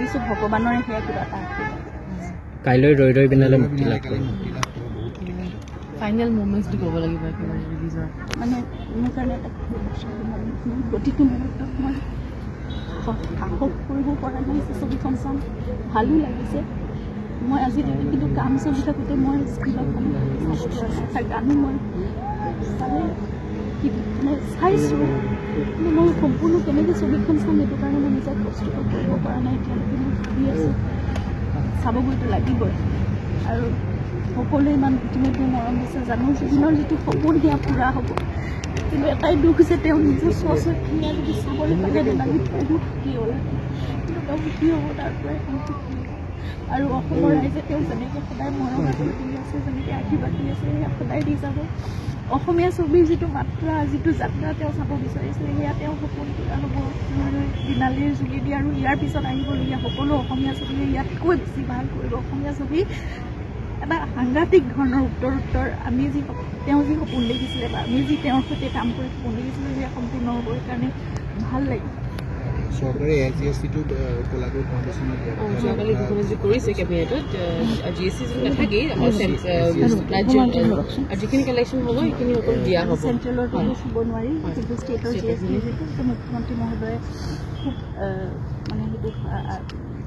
ভাবিছোঁ ভগৱানৰে সেয়া কিবা এটা কাইলৈ ৰৈ ৰৈ বিনালে মুক্তি লাভ কৰিব ফাইনেল মোমেণ্টছ বুলি ক'ব লাগিব একেবাৰে ৰিলিজৰ মানে মোৰ কাৰণে এটা প্ৰতিটো মুহূৰ্তত মই সাহস কৰিব পৰা নাই ছবিখন চাম ভালো লাগিছে মই আজিলৈকে কিন্তু কাম চলি থাকোঁতে মই স্কুলত মানে এটা গানো মই চালে মানে চাইছোঁ কিন্তু মই সম্পূৰ্ণ কেনেকৈ ছবিখন চাম সেইটো কাৰণে মই নিজক প্ৰস্তুত কৰিব পৰা নাই এতিয়ালৈকে মই ভাবি আছোঁ চাবগৈতো লাগিবই আৰু সকলোৱে ইমান ইতিমধ্যে মৰম দিছে জানো জুবিনৰ যিটো সপোন সেয়া পূৰা হ'ব কিন্তু এটাই দুখ যে তেওঁ নিজৰ স্বচক্ষীয়া যদি চাবলৈ পালে আমি বহুত সুখী হ'ল কিন্তু তেওঁ সুখী হ'ব তাৰ পৰাই সুখী আৰু অসমৰ ৰাইজে তেওঁ যেনেকৈ সদায় মৰম আদৰ দি আছে যেনেকৈ আশীৰ্বাদ দি আছে সেয়া সদায় দি যাব অসমীয়া ছবিৰ যিটো মাত্ৰা যিটো যাত্ৰা তেওঁ চাব বিচাৰিছিলে সেয়া তেওঁ সপোন পূৰা হ'ব বিনালীৰ যোগেদি আৰু ইয়াৰ পিছত আহিবলগীয়া সকলো অসমীয়া ছবিয়ে ইয়াতকৈ বেছি ভাল কৰিব অসমীয়া ছবি এটা সাংঘাতিক ধৰণৰ উত্তৰ আমি যি তেওঁ যি সপোন দেখিছিলে বা আমি যি তেওঁৰ সৈতে কাম কৰি সপোন দেখিছিলোঁ সেয়া সম্পূৰ্ণ হ'ব সেইকাৰণে ভাল লাগে চৰকাৰে GST-টো কলাগুৰু ফাউণ্ডেশ্যনত যোৱাকালি মুখ্যমন্ত্ৰী কৰিছে কেবিনেটত GST নাথাকেই যিখিনি কালেকশ্যন হ'ব সেইখিনি অকল দিয়া হ'ব চেণ্ট্ৰেলৰ চুব নোৱাৰি কিন্তু ষ্টেটৰ GST যিটো মুখ্যমন্ত্ৰী মহোদয়ে খুব মানে সেইটো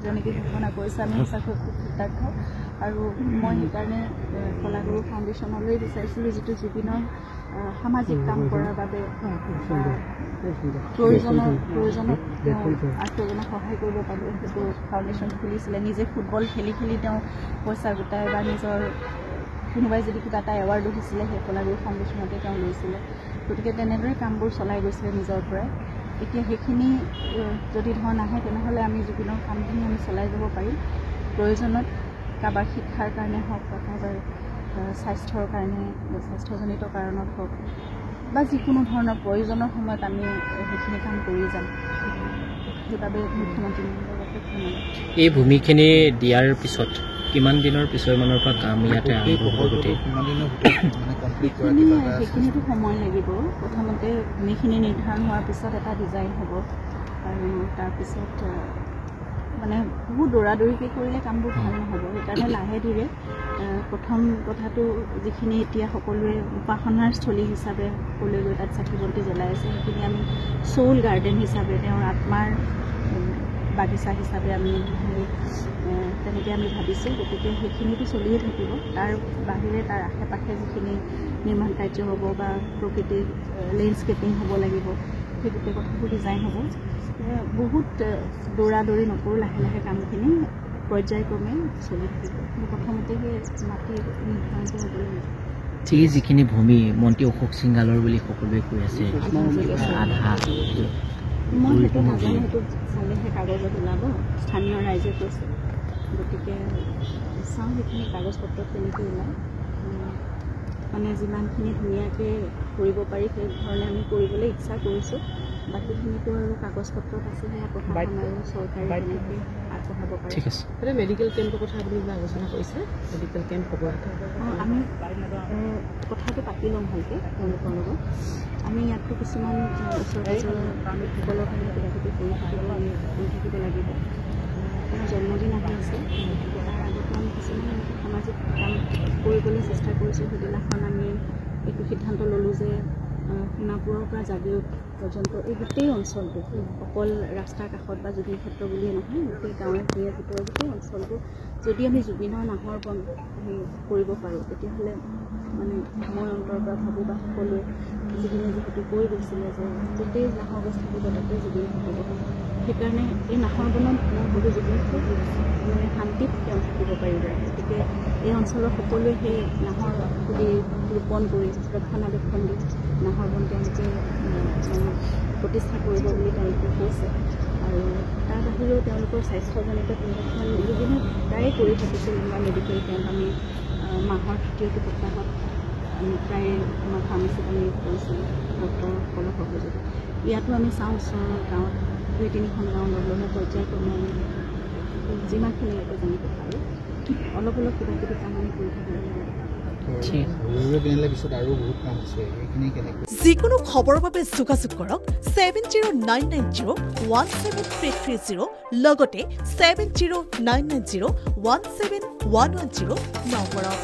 যেনেকৈ ঘোষণা কৰিছে আমি সঁচাকৈ খুব কৃতজ্ঞ আৰু মই সেইকাৰণে কলাগুৰু ফাউণ্ডেশ্যনলৈ বিচাৰিছিলোঁ যিটো জুবিনৰ সামাজিক কাম কৰাৰ বাবে প্ৰয়োজনত তেওঁ আত্মজনক সহায় কৰিব পাৰোঁ সেইটো ফাউণ্ডেশ্যন খুলিছিলে নিজে ফুটবল খেলি খেলি তেওঁ পইচা গোটাই বা নিজৰ কোনোবাই যদি কিবা এটা এৱাৰ্ডো দিছিলে সেই কলাগুৰু ফাউণ্ডেশ্যনতে তেওঁ লৈছিলে গতিকে তেনেদৰে কামবোৰ চলাই গৈছিলে নিজৰ পৰাই এতিয়া সেইখিনি যদি ধন আহে তেনেহ'লে আমি জুবিনৰ কামখিনি আমি চলাই যাব পাৰিম প্ৰয়োজনত কাৰোবাৰ শিক্ষাৰ কাৰণে হওক বা কাৰোবাৰ স্বাস্থ্যৰ কাৰণে স্বাস্থ্যজনিত কাৰণত হওক বা যিকোনো ধৰণৰ প্ৰয়োজনৰ সময়ত আমি সেইখিনি কাম কৰি যাম সেইবাবে মুখ্যমন্ত্ৰী এই ভূমিখিনি দিয়াৰ পিছত কিমান দিনৰ পিছৰমানৰ পৰা কাম ইয়াতে আৰম্ভ হ'ব সেইখিনিতো সময় লাগিব প্ৰথমতে ভূমিখিনি নিৰ্ধাৰণ হোৱাৰ পিছত এটা ডিজাইন হ'ব আৰু তাৰপিছত মানে বহুত দৌৰাদৌৰিকৈ কৰিলে কামবোৰ ভাল নহ'ব সেইকাৰণে লাহে ধীৰে প্ৰথম কথাটো যিখিনি এতিয়া সকলোৱে উপাসনাৰ স্থলী হিচাপে সকলোৱে গৈ তাত চাকি বন্তি জ্বলাই আছে সেইখিনি আমি চৌল গাৰ্ডেন হিচাপে তেওঁৰ আত্মাৰ বাগিচা হিচাপে আমি তেনেকৈ আমি ভাবিছোঁ গতিকে সেইখিনিতো চলিয়ে থাকিব তাৰ বাহিৰে তাৰ আশে পাশে যিখিনি নিৰ্মাণ কাৰ্য হ'ব বা প্ৰকৃতিৰ লেণ্ডস্কেপিং হ'ব লাগিব সেই গোটেই কথাবোৰ ডিজাইন হ'ব বহুত দৌৰা দৌৰি নকৰোঁ লাহে লাহে কামখিনি পৰ্যায়ক্ৰমে চলি থাকিব কিন্তু প্ৰথমতে সেই মাটি নিৰ্ধাৰণটো হ'ব লাগিব ঠিক যিখিনি ভূমি মন্ত্ৰী অশোক সিংগালৰ বুলি সকলোৱে কৈ আছে আধা মই সেইটো নাজানো সেইটো চালেহে কাগজত ওলাব স্থানীয় ৰাইজে কৈছে গতিকে চাওঁ সেইখিনি কাগজ পত্ৰত কেনেকৈ ওলায় মানে যিমানখিনি ধুনীয়াকৈ কৰিব পাৰি সেই ধৰণে আমি কৰিবলৈ ইচ্ছা কৰিছোঁ বাকীখিনিতো আৰু কাগজ পত্ৰত আছে সেয়া প্ৰশাসন আৰু চৰকাৰে তেনেকৈ আগবঢ়াব পাৰে ঠিক আছে মেডিকেল কেম্পৰ কথা আপুনি আলোচনা কৰিছে মেডিকেল কেম্প হ'ব আমি কথাটো পাতি ল'ম ভালকৈ তেওঁলোকৰ লগত আমি ইয়াততো কিছুমান ওচৰ পাজৰ লোকসকলৰ কাৰণে কিবা কিবি কৰি থাকিব লাগিব তেওঁৰ জন্মদিন আহি আছে তাৰ আগতে আমি কিছুমান সামাজিক কাম কৰিবলৈ চেষ্টা কৰিছোঁ সেইদিনাখন আমি এইটো সিদ্ধান্ত ল'লোঁ যে সোণাপুৰৰ পৰা জাগিৰোড পৰ্যন্ত এই গোটেই অঞ্চলটো অকল ৰাস্তাৰ কাষত বা জুবিন ক্ষেত্ৰ বুলিয়ে নহয় গোটেই গাঁৱে ভূঞে ভিতৰৰ গোটেই অঞ্চলটো যদি আমি জুবিনৰ নাহৰ বন কৰিব পাৰোঁ তেতিয়াহ'লে মানে মই অন্তৰৰ পৰা ভাবোঁ বা সকলোৱে জুবিনে যিহেতু কৈ গৈছিলে যে গোটেই নাহৰ গছ থাকিব তাতেই জুবিন থাকিব সেইকাৰণে এই নাহৰ বনত মই ভাবোঁ জুবিন মানে শান্তিত তেওঁ থাকিব পাৰিব গতিকে এই অঞ্চলৰ সকলোৱে সেই নাহৰ পুলি ৰোপণ কৰি ৰক্ষণাবেক্ষণ দি নাহৰ বন তেওঁলোকে মানে প্ৰতিষ্ঠা কৰিব বুলি তেওঁলোকে কৈছে আৰু তাৰ বাহিৰেও তেওঁলোকৰ স্বাস্থ্যজনিত নিৰীক্ষণ জুবিনে প্ৰায়ে কৰি থাকিছিল বা মেডিকেল কেম্প আমি মাহৰ তৃতীয়টো সপ্তাহত আমি প্ৰায় আমাৰ ফাৰ্মাচীত আমি কৰিছিলোঁ ডক্টৰসকলৰ সহযোগত ইয়াতো আমি চাওঁ ওচৰৰ গাঁৱত 2-3খন গাঁও লগ লগে পৰ্যায়ক্ৰমে আমি যিমানখিনিলৈকে জানিব পাৰোঁ অলপ অলপ কিবা কিবি কাম আমি কৰি থাকিব লাগিব ঠিক ৰুৱে পিন্ধালে পিছত আৰু বহুত কাম আছে এইখিনি কেনেকৈ যিকোনো খবৰৰ বাবে যোগাযোগ কৰক 7099017330 লগতে 7099017110 নম্বৰত।